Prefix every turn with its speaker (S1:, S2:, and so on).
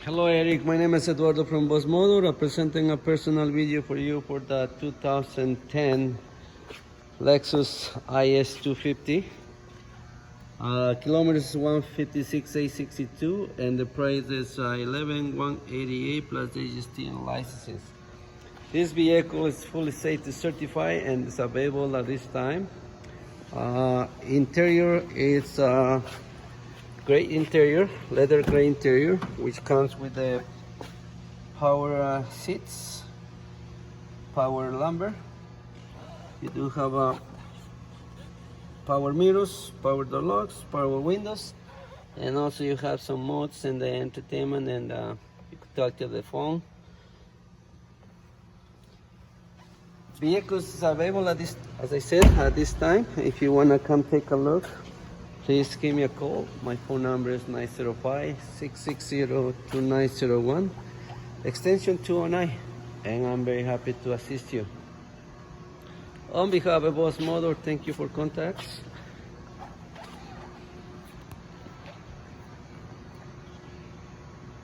S1: Hello Eric, my name is Eduardo from Boss Motor, presenting a personal video for you for the 2010 Lexus IS 250. Kilometers 156,862 and the price is 11,188 plus GST and licenses. This vehicle is fully safety certified and is available at this time. Interior is gray interior, leather gray interior, which comes with the power seats, power lumbar. You do have power mirrors, power door locks, power windows, and also you have some modes in the entertainment, and you can talk to the phone. Vehicles is available at this, as I said, at this time. If you wanna come take a look, please give me a call. My phone number is 905-660-2901, extension 209, and I'm very happy to assist you. On behalf of Boss Motor, thank you for contacts.